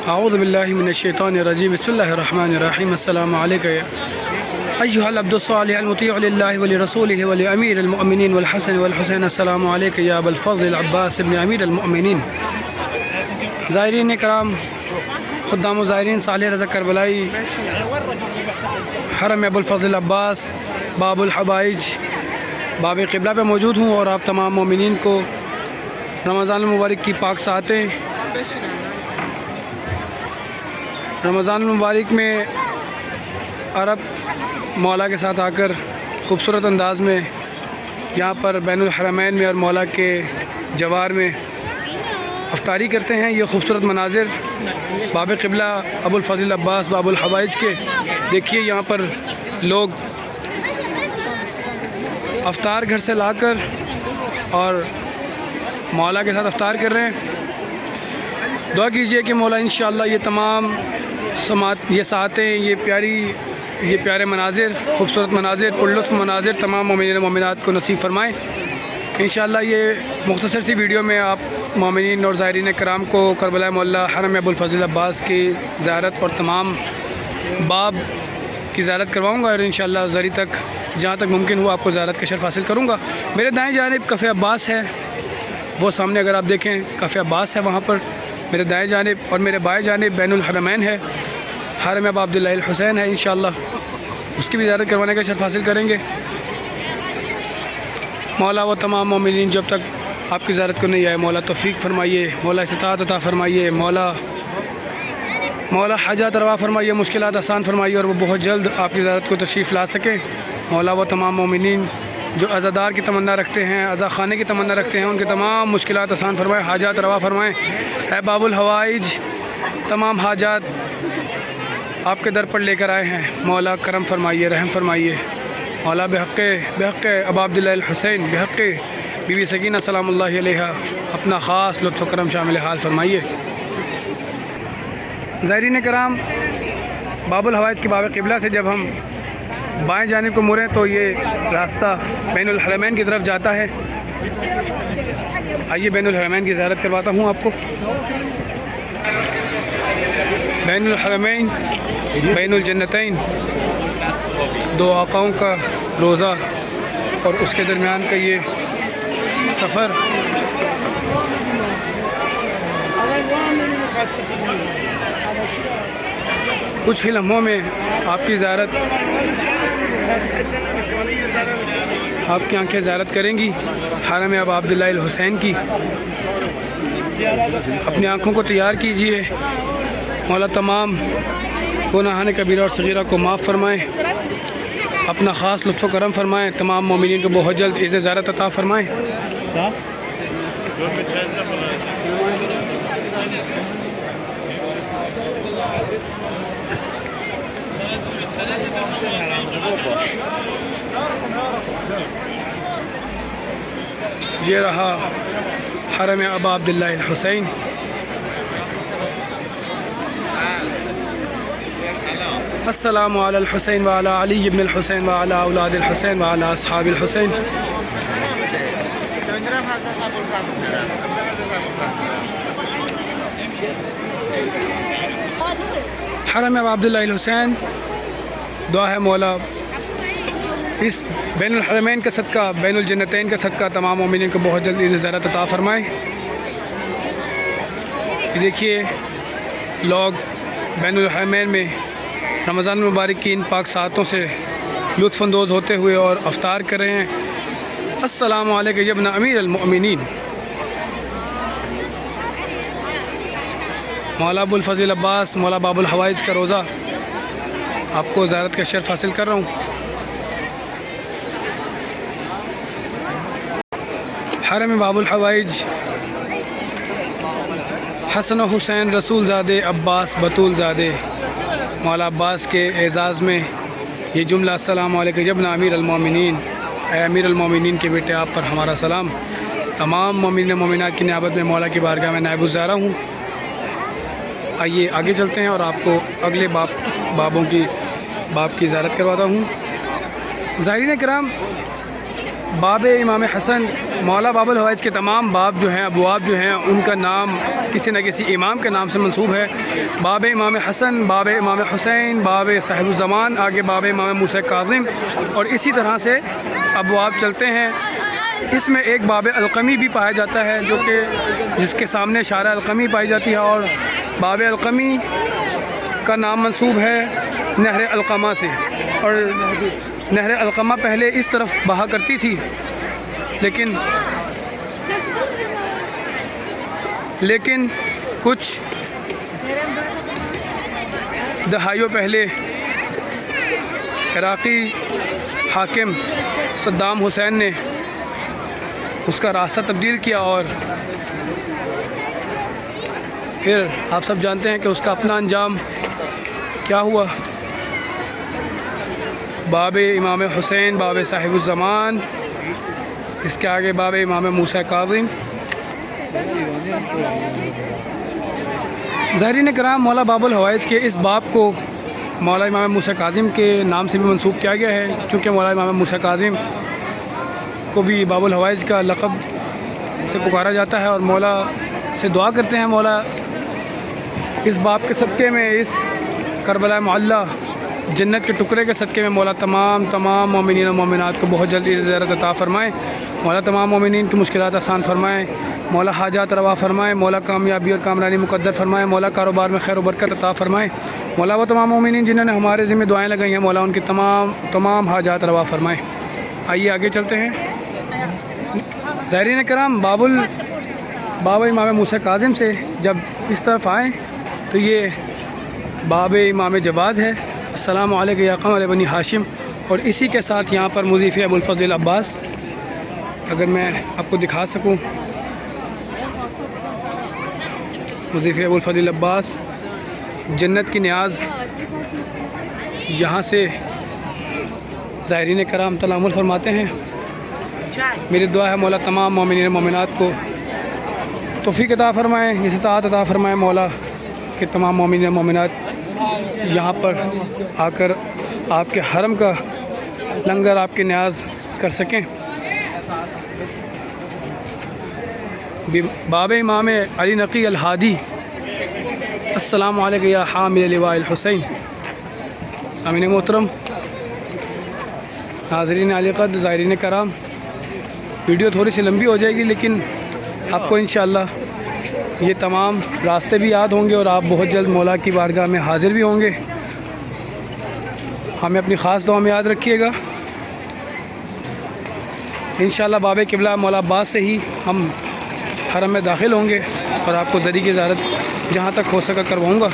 अऊज़ु बिल्लाहि मिनश्शैतानिर्रजीम बिस्मिल्लाहिर्रहमानिर्रहीम अस्सलामु अलैका अय्युहल अब्दुस सालिह मुतीअ लिल्लाहि व लिरसूलिहि व लिअमीरिल मुअमिनीन वल हसन वल हुसैन अस्सलामु अलैका या अबुल फज़ल अब्बास इब्न अमीरिल मुअमिनीन। ज़ायरीन कराम, खुद्दाम व ज़ायरीन सालिह रज़ा करबलाई, हरम अबुल फज़ल अब्बास बाबुल हवाइज बाब क़िबला पे मौजूद हूँ और आप तमाम मोमिनीन को रमज़ान मुबारक की पाक सातें। रमज़ान मुबारक में अरब मौला के साथ आकर ख़ूबसूरत अंदाज़ में यहाँ पर बैनुल हरमैन में और मौला के जवार में अफ्तारी करते हैं। ये ख़ूबसूरत मनाजिर बाब क़िबला अबुल फज़ल अब्बास बाबुल हवाइज के देखिए। यहाँ पर लोग अफ्तार घर से लाकर और मौला के साथ अफ्तार कर रहे हैं। दुआ कीजिए कि मौला इंशाअल्लाह ये तमाम ये सातें, ये प्यारे मनाजिर, ख़ूबसूरत मनाजिर, पुरलुत्फ़ मनाजिर तमाम मोमिनीन मोमिनात को नसीब फरमाएँ इंशाअल्लाह। ये मुख्तसर सी वीडियो में आप मोमिनीन और ज़ायरीन कराम को करबला मौला हरम अबुल फज़ल अब्बास की ज़ियारत और तमाम बाब की ज़ियारत करवाऊँगा और इंशाअल्लाह ज़री तक जहाँ तक मुमकिन हो आपको ज़ियारत का शर्फ़ हासिल करूँगा। मेरे दाएँ जानिब कफ़े अब्बास है, वो सामने अगर आप देखें कफ़े अब्बास है वहाँ पर मेरे दाएँ जानिब, और मेरे बाएँ जानिब बैनुल हरमैन है, हरम अब अब्दुल्लाहिल हुसैन है। इंशाअल्लाह उसकी भी ज़ियारत करवाने का शर्फ़ हासिल करेंगे। मौला व तमाम मोमिनीन जब तक आपकी ज़ियारत को नहीं आए मौला तौफ़ीक़ फरमाइए, मौला इस्तिताअत अता फरमाइए, मौला हाजात रवा फरमाइए, मुश्किलात आसान फरमाइए और वो बहुत जल्द आपकी ज़ियारत को तशरीफ़ ला सकें। मौला व तमाम मोमिनीन जो अज़ादार की तमन्ना रखते हैं, अज़ा खाने की तमन्ना रखते हैं, उनके तमाम मुश्किलात आसान फरमाएँ, हाजात रवा फरमाएँ। है बाबुल हवाइज तमाम हाजात आपके दर पर लेकर आए हैं। मौला करम फरमाइए, रहम फरमाइए। मौला बेहक़ अब अब्दुल्लाहिल हुसैन बेहक़ बीबी सकीना सलामुल्लाहि अलैहा अपना ख़ास लुत्फ़ करम शामिल हाल फरमाइए। ज़ायरीन कराम, बाबुल हवाइज के बाब क़िबला से जब हम बाएं जानिब को मुड़ें तो ये रास्ता बैनुल हरमैन की तरफ जाता है। आइए बैनुल हरमैन की ज़ियारत करवाता हूँ आपको। बैनुल हरमैन बैनुल जन्नतैन, दो आकाओं का रोज़ा और उसके दरमियान का ये सफ़र। कुछ ही लम्हों में आपकी ज़ियारत, आपकी आंखें ज़ियारत करेंगी हरम अब अब्दुल्लाहिल हुसैन की। अपनी आँखों को तैयार कीजिए। मौला तमाम गुनाहान कबीरा और सगीरा को माफ़ फरमाएँ, अपना ख़ास लुत्फ़ करम फरमाएँ, तमाम मोमिनीन को बहुत जल्द इज़्ज़त ज़ियारत अता फरमाएँ। ये रहा हरम अब अब्दुल्लाहिल हुसैन। अस्सलामु अलल हुसैन व अला अली इब्न अल हुसैन व अला औलादिल हुसैन व अला अस्हाबिल हुसैन। हरम अब अब्दुल्लाहिल हुसैन, दुआ है मौला इस बैनुल हरमैन का सदका, बैनुल जन्नतैन का सदका तमाम मोमिनीन को बहुत जल्द ज़ियारत अता फरमाएँ। देखिए लोग बैनुल हरमैन में रमज़ान मुबारक की इन पाक सातों से लुत्फ़अंदोज़ होते हुए और अफ्तार कर रहे हैं। अस्सलामु अलैका या इब्न अमीरिल मुअमिनीन। मौला अबुल फज़ल अब्बास मौला बाबुल हवाइज का रोज़ा आपको ज़ियारत का शर्फ़ हासिल कर रहा हूँ। हरम बाबुल हवाइज हसन हुसैन रसूल ज़ादे अब्बास बतूल ज़ादे मौला अब्बास के एज़ाज़ में ये जुमला अस्सलामु अलैका या इब्न अमीरिल मोमिनीन, ए अमीरुल मोमिनीन के बेटे आप पर हमारा सलाम। तमाम मोमिन मोमिनात की नियाबत में मौला की बारगाह में नायब गुज़ारा हूँ। आइए आगे चलते हैं और आपको अगले बाब की ज़ियारत करवाता हूँ। ज़ायरीन कराम, बाब इमाम हसन मौला बाबुल हवाइज के तमाम बाब जो हैं, अबवाब जो हैं, उनका नाम किसी न किसी इमाम के नाम से मंसूब है। बाब इमाम हसन, बाब इमाम हुसैन, बाब साहिबुज़्ज़मान, आगे बाब इमाम मूसा काज़िम, और इसी तरह से अबवाब चलते हैं। इसमें एक बाब अलक़मी भी पाया जाता है, जो कि जिसके सामने इशारा अलक़मी पाई जाती है, और बाब अलक़मी का नाम मंसूब है नहर अलक़मा से। और नहर अलक़मा पहले इस तरफ बहा करती थी, लेकिन कुछ दहाइयों पहले इराक़ी हाकिम सद्दाम हुसैन ने उसका रास्ता तब्दील किया, और फिर आप सब जानते हैं कि उसका अपना अंजाम क्या हुआ। बाब इमाम हुसैन, बाब साहिबुज़्ज़मान, इसके आगे बाब इमाम मूसा काज़िम। ज़ाहिरीन कराम, मौला बाबुल हवाइज के इस बाब को मौला इमाम मूसा काज़िम के नाम से भी मंसूब किया गया है, क्योंकि मौला इमाम मूसा काज़िम को भी बाबुल हवाइज का लक़ब से पुकारा जाता है। और मौला से दुआ करते हैं, मौला इस बाब के सदक़े में, इस करबला मुअल्ला जन्नत के टुकड़े के सदक़े में मौला तमाम मोमिनीन और मोमिनात को बहुत जल्दी ज़ियारत अता फ़रमाएँ। मौला तमाम मोमिनीन की मुश्किलात आसान फ़रमाएँ, मौला हाजात रवा फ़रमाएँ, मौला कामयाबी और कामरानी मुक़द्दर फ़रमाएँ, मौला कारोबार में खैर व बरकत अता फ़रमाएँ। मौला वो तमाम मोमिनीन जिन्होंने हमारे ज़िम्मे दुआएँ लगाई हैं, मौला उनकी तमाम हाजात रवा फ़रमाएँ। आइए आगे चलते हैं। ज़ाहिरीन कराम, बाब इमाम मूसा काज़िम से जब इस तरफ आएँ तो ये बाब इमाम जवाद है, अस्सलामु अलैका या क़मर बनी हाशिम। और इसी के साथ यहाँ पर मुज़ीफ़ अबुल फ़ज़ल अब्बास, अगर मैं आपको दिखा सकूँ, मुज़ीफ़ अबुल फ़ज़ल अब्बास जन्नत की न्याज़, यहाँ से ज़ाहिरीन कराम तलामुल फरमाते हैं। मेरी दुआ है मौला तमाम मोमिनीन मोमिनात को तौफ़ीक़ अता फ़रमाएँ, इस्ताअत अता फ़रमाएँ, मौला के तमाम मोमिनीन मोमिनात यहाँ पर आकर आपके हरम का लंगर आपके न्याज़ कर सकें। बाब इमाम अली नकी अल हादी, अस्सलामु अलैका या हामिल लिवाइल हुसैन। सामीन मोहतरम, नाज़रीन आली क़द्र, ज़ाहिरीन कराम, वीडियो थोड़ी सी लंबी हो जाएगी, लेकिन आपको इंशाअल्लाह ये तमाम रास्ते भी याद होंगे और आप बहुत जल्द मौला की बारगाह में हाज़िर भी होंगे। हमें अपनी ख़ास दुआ में याद रखिएगा। इंशाअल्लाह बाब क़िबला मौला अब्बास से ही हम हरम में दाखिल होंगे और आपको ज़री की ज़ियारत जहाँ तक हो सका करवाऊँगा।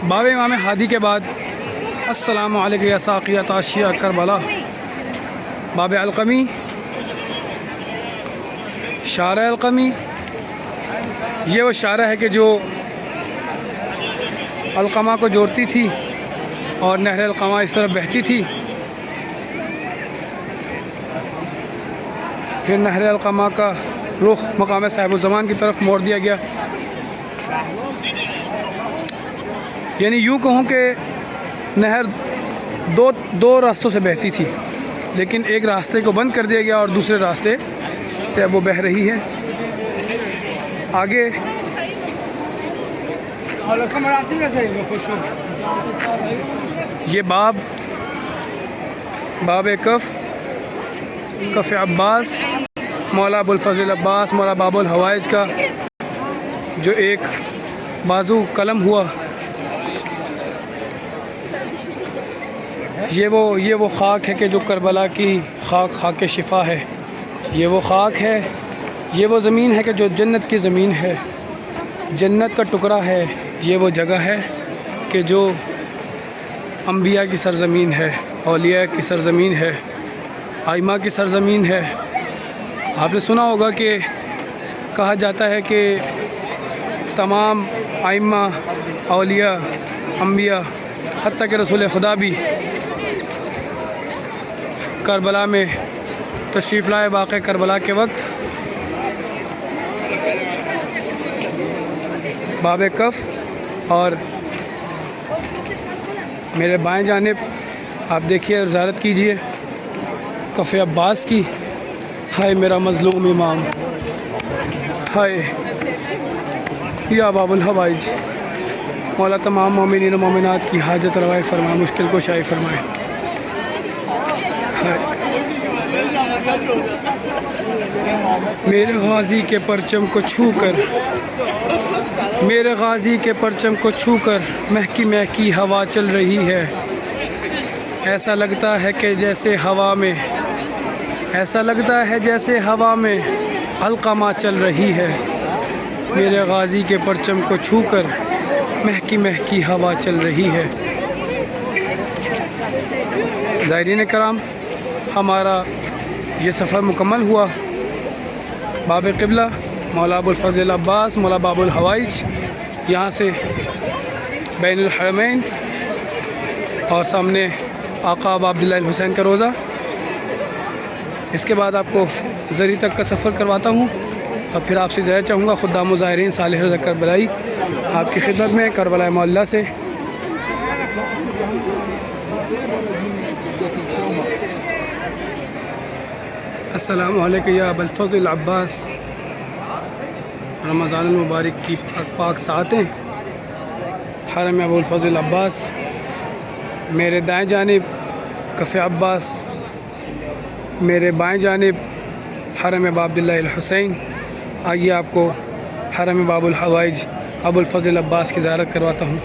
बाब इमाम हादी के बाद अस्सलामु अलैका या साक़िया ताशिया करबला, बाब अलक़मी, शारा अलक़मी। ये वो शारा है कि जो अलक़मा को जोड़ती थी और नहर अलक़मा इस तरफ बहती थी, फिर नहर अलक़मा का रुख मकाम साहिबुज़्ज़मान की तरफ मोड़ दिया गया। यानी यूँ कहूँ कि नहर दो रास्तों से बहती थी, लेकिन एक रास्ते को बंद कर दिया गया और दूसरे रास्ते से अब वो बह रही है। आगे ये बाब कफ़ अब्बास, मौला अबुल फ़ज़ल अब्बास, मौला बाबुल हवाइज का जो एक बाजू कलम हुआ, ये वो ख़ाक है कि जो करबला की ख़ाक शिफा है। ये वो ख़ाक है, ये वो ज़मीन है कि जो जन्नत की ज़मीन है, जन्नत का टुकड़ा है। ये वो जगह है कि जो अम्बिया की सरज़मीन है, औलिया की सरज़मीन है, आइमा की सरज़मीन है। आपने सुना होगा कि कहा जाता है कि तमाम आइमा, औलिया, अम्बिया, हत्ता के रसूल खुदा भी करबला में तशरीफ़ लाए। वाक़े करबला के वक्त बाब कफ़ और मेरे बाएं जानिब आप देखिए और ज़ियारत कीजिए कफ़े अब्बास की। हाय मेरा मज़लूम इमाम, हाय या बाबुल हवाइज। मौला तमाम मोमिनीन व मोमिनात की हाजत रवाए फरमाए, मुश्किल को शाई फरमाए। मेरे गाजी के परचम को छू कर, मेरे गाजी के परचम को छू कर महकी महकी हवा चल रही है। ऐसा लगता है कि जैसे हवा में, ऐसा लगता है जैसे हवा में अलक़मा चल रही है। मेरे गाजी के परचम को छू कर महकी महकी हवा चल रही है। ज़ायरीन कराम, हमारा ये सफ़र मुकम्मल हुआ। बाब क़िबला मौला अबुल फ़ज़ल अब्बास मौला बाबुल हवाइज, यहाँ से बैनुल हरमैन और सामने आका अबा अब्दुल्ला अल हुसैन का रोज़ा। इसके बाद आपको ज़री तक का सफ़र करवाता हूँ और फिर आपसे ज़रा चाहूँगा खुद्दाम ज़ाहिरीन सालिह रज़ा करबलाई आपकी खिदमत में करबला मोहल्ला से। अस्सलामु अलैकुम या अबुल फ़ज़ल अब्बास। रमज़ान मुबारक की पाक सातें हरम अबुल फ़ज़ल अब्बास। मेरे दाएं जानिब कफ़े अब्बास, मेरे बाएं जानिब हरम अबा अब्दुल्ला अल हुसैन। आइए आपको हरम बाबुल हवाइज अबुल फ़ज़ल अब्बास की ज़ियारत करवाता हूँ।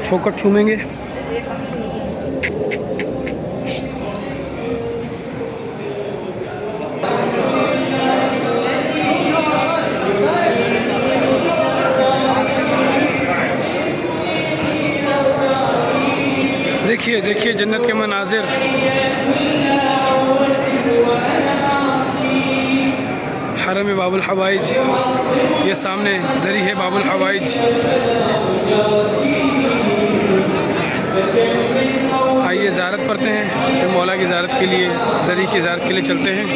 चौखट छूमेंगे। देखिए देखिए जन्नत के मनाजिर। हरम बाबुल हवाइज, ये सामने ज़री है बाबुल हवाइज। आइए ज़ियारत पढ़ते हैं, फिर मौला की ज़ियारत के लिए, ज़री की ज़ियारत के लिए चलते हैं।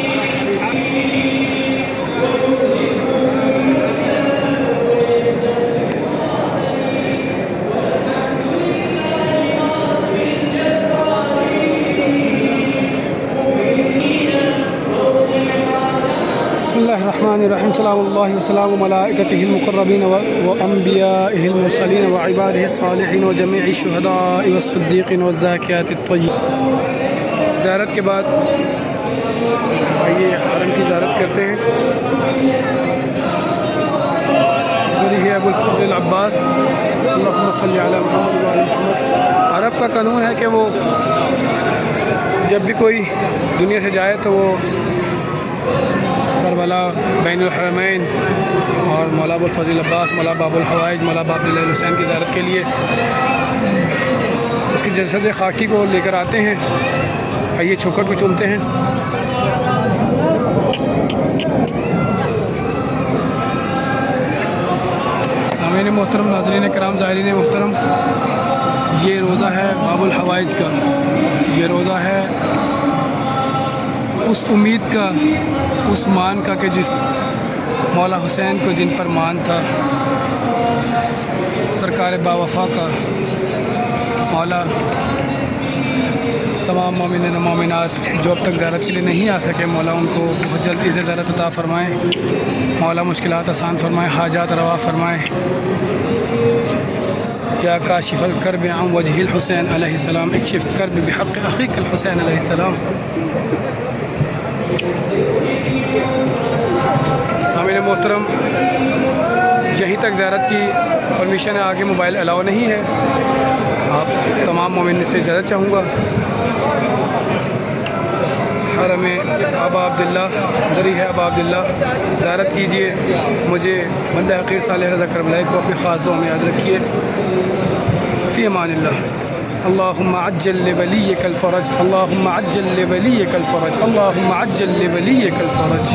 बिस्मिल्लाहिर्रहमानिर्रहीम। सल्लल्लाहु वसल्लम मलाइकतिहिल मुक़र्रबीन व अंबियाइहिल मुरसलीन व इबादिहिस सालिहीन व जमीइ शुहदाइ व सिद्दीक़ीन व ज़ाकियातित तय्यबीन। ज़ियारत के बाद आइए हरम की ज़ियारत करते हैं। ज़री है अबुल फ़ज़ल अब्बास। अल्लाहुम्मा सल्लि अला मुहम्मद व आलि मुहम्मद। अरब का कानून है कि वो जब भी कोई दुनिया से जाए तो वो करबला, बैनुल हरमैन और मौला अबुल फ़ज़ल अब्बास, मौला बाबुल हवाइज, मौला बाब अब्दुल्ला अल हुसैन की ज़ियारत के लिए उसकी जसद खाकी को लेकर आते हैं। आइए चौखट को चूमते हैं। सामीन मोहतरम, नाज़रीन कराम, ज़ाहिरीन मोहतरम, ये रोज़ा है बाबुल हवाइज का। ये रोज़ा है उस उम्मीद का, उस मान का कि जिस मौला हुसैन को जिन पर मान था, सरकार बावफ़ा का। मौला तमाम मोमिन व मोमिनात जो अब तक ज़ियारत के लिए नहीं आ सके, मौला उनको बहुत जल्दी से ज़ियारत अता फ़रमाएँ। मौला मुश्किलात आसान फ़रमाएँ, हाजात रवा फ़रमाएँ। या काशिफ़ल कर्ब अन वजहिल हुसैन अलैहिस्सलाम, इक्शिफ़ कर्ब बिहक़्क़ि अख़ीकल हुसैन अलैहिस्सलाम। सामीन मोहतरम, यहीं तक ज़ियारत की परमिशन है, आगे मोबाइल अलाउ नहीं है। आप तमाम मोमिन से इजाज़त चाहूँगा। हरम अबा अब्दुल्ला, ज़री है अबा अब्दुल्ला, ज़ियारत कीजिए। मुझे बंदा हक़ीर सालिह रज़ा करबलाई को अपने ख़ास दुआ में याद रखिए। फ़ी अमानिल्लाह। अल्लाहुम्मा अज्जल लिवलिय्यकल फ़रज, अल्लाहुम्मा अज्जल लिवलिय्यकल फ़रज, अल्लाहुम्मा अज्जल लिवलिय्यकल फ़रज।